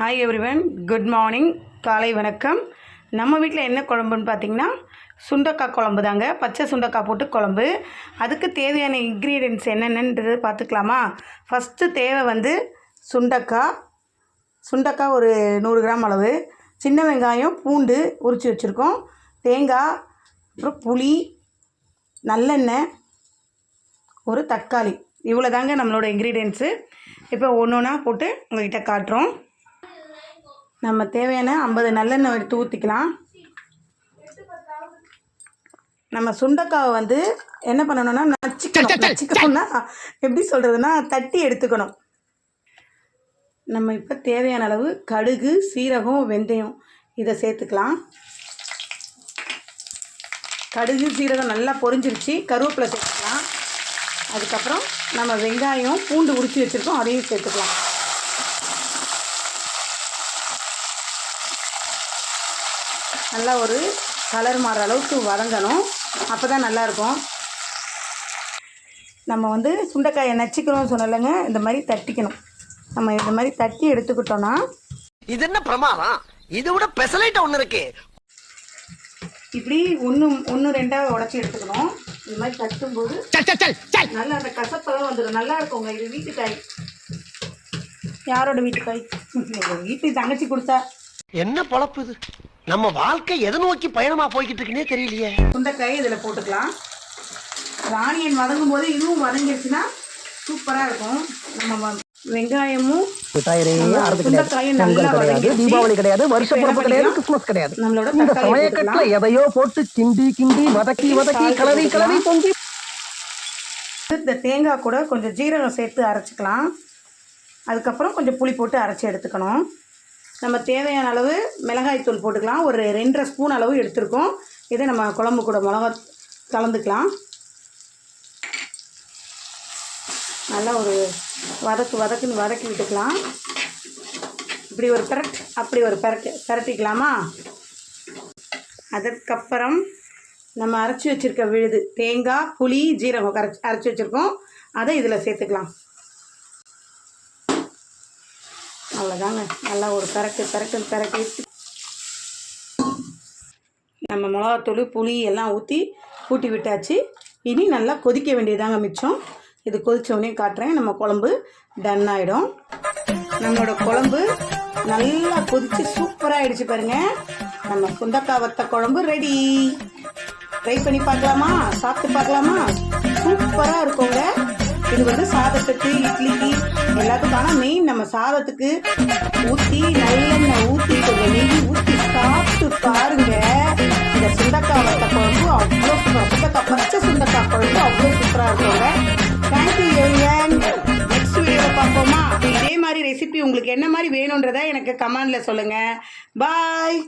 Hi everyone, good morning. காலை வணக்கம். நம்ம வீட்டில் என்ன குழம்புன்னு பார்த்தீங்கன்னா சுண்டக்காய் குழம்பு தாங்க. பச்சை சுண்டக்காய் போட்டு குழம்பு. அதுக்கு தேவையான இன்க்ரீடியன்ட்ஸ் என்னென்னன்றது பார்த்துக்கலாமா? ஃபஸ்ட்டு தேவை வந்து சுண்டக்காய் ஒரு 100 கிராம் அளவு, சின்ன வெங்காயம், பூண்டு உரித்து வச்சுருக்கோம், தேங்காய், அப்புறம் புளி, நல்லெண்ணெய், ஒரு தக்காளி. இவ்வளோ தாங்க நம்மளோட இன்க்ரீடியன்ட்ஸு. இப்போ ஒன்று ஒன்றா போட்டு உங்கள்கிட்ட காட்டுறோம். நம்ம தேவையான 50 நல்லெண்ணெய் எடுத்து ஊற்றிக்கலாம். நம்ம சுண்டக்காவை வந்து என்ன பண்ணணும்னா நச்சுக்கணும்னா எப்படி சொல்கிறதுனா தட்டி எடுத்துக்கணும். நம்ம இப்போ தேவையான அளவு கடுகு, சீரகம், வெந்தயம் இதை சேர்த்துக்கலாம். கடுகு, சீரகம் நல்லா பொரிஞ்சிருச்சு. கருவேப்பிலை சேர்த்துக்கலாம். அதுக்கப்புறம் நம்ம வெங்காயம், பூண்டு உரித்து வச்சுருக்கோம், அதையும் சேர்த்துக்கலாம். நல்லா ஒரு கலர் மாற அளவுக்கு வதங்கணும். அப்போ தான் நல்லாயிருக்கும். நம்ம வந்து சுண்டைக்காயை நச்சுக்கணும்னு சொன்னலைங்க, இந்த மாதிரி தட்டிக்கணும். நம்ம இந்த மாதிரி தட்டி எடுத்துக்கிட்டோன்னா இது என்ன பிரமாதம்? இதை விட பெசலைட் ஒன்று இருக்கு. இப்படி ஒன்று ரெண்டாக உடச்சி எடுத்துக்கணும். இந்த மாதிரி தட்டும்போது நல்லா அந்த கசப்பெல்லாம் வந்துடும். நல்லா இருக்குங்க. இது வீட்டுக்காய். யாரோட வீட்டுக்காய்? வீட்டு தங்கச்சி கொடுத்தா. என்ன பொழப்பு இது? நம்ம வாழ்க்கை எதை நோக்கி பயணமா போய்கிட்டு இருக்குன்னே தெரியலையே. சுண்டைக்காய் இதில் போட்டுக்கலாம். ஆனியன் வதங்கும் போது இதுவும் வதங்கிடுச்சுன்னா சூப்பராக இருக்கும். நம்ம வெங்காயமும் சுண்டைக்காயும் நல்லா தீபாவளி கிடையாது, வருஷ பிறப்பு கிடையாது, கிறிஸ்துமஸ் கிடையாது. நம்மளோட சமயக்கட்டுல எதையோ போட்டு கிண்டி வதக்கி கிளறி பொங்கி. இந்த தேங்காய் கூட கொஞ்சம் ஜீரகம் சேர்த்து அரைச்சிக்கலாம். அதுக்கப்புறம் கொஞ்சம் புளி போட்டு அரைச்சி எடுத்துக்கணும். நம்ம தேவையான அளவு மிளகாய்த்தூள் போட்டுக்கலாம். ஒரு 2.5 ஸ்பூன் அளவு எடுத்துருக்கோம். இதை நம்ம குழம்பு கூட மிளகா கலந்துக்கலாம். நல்லா ஒரு வதக்குன்னு வதக்கி விட்டுக்கலாம். இப்படி ஒரு அப்படி ஒரு பரட்டிக்கலாமா? அதுக்கப்புறம் நம்ம அரைச்சி வச்சுருக்க விழுது தேங்காய், புளி, ஜீரகம் அரைச்சி வச்சுருக்கோம், அதை இதில் சேர்த்துக்கலாம். அவ்வளோதாங்க. நல்லா ஒரு பரட்டி நம்ம மிளகாத்தூள், புளி எல்லாம் ஊட்டி விட்டாச்சு. இனி நல்லா கொதிக்க வேண்டியதாங்க மிச்சம். இது கொதித்தோடனே காட்டுறேன். நம்ம குழம்பு டன் ஆகிடும். நம்மளோட குழம்பு நல்லா கொதித்து சூப்பராகிடுச்சு பாருங்கள். நம்ம சுண்டக்காய் வத்த குழம்பு ரெடி. ட்ரை பண்ணி பார்க்கலாமா? சாப்பிட்டு பார்க்கலாமா? சூப்பராக இருக்குங்க. இது வந்து சாதத்துக்கு, இட்லிக்கு எல்லாத்துக்கும். ஆனால் மெயின் நம்ம சாதத்துக்கு ஊற்றி நல்லெண்ணெய் ஊற்றி கொஞ்சம் நெய் ஊற்றி சாப்பிட்டு பாருங்க. இந்த சுண்டக்காய் வத்த குழம்பு அவ்வளோ சூப்பராக, பச்சை சுண்டக்காய் குழம்பு அவ்வளோ சூப்பராக இருக்குங்க. Thank you everyone. நெக்ஸ்ட் வீடியோவில் பார்ப்போமா? இதே மாதிரி ரெசிபி உங்களுக்கு என்ன மாதிரி வேணுன்றதை எனக்கு கமெண்டில் சொல்லுங்கள். பாய்.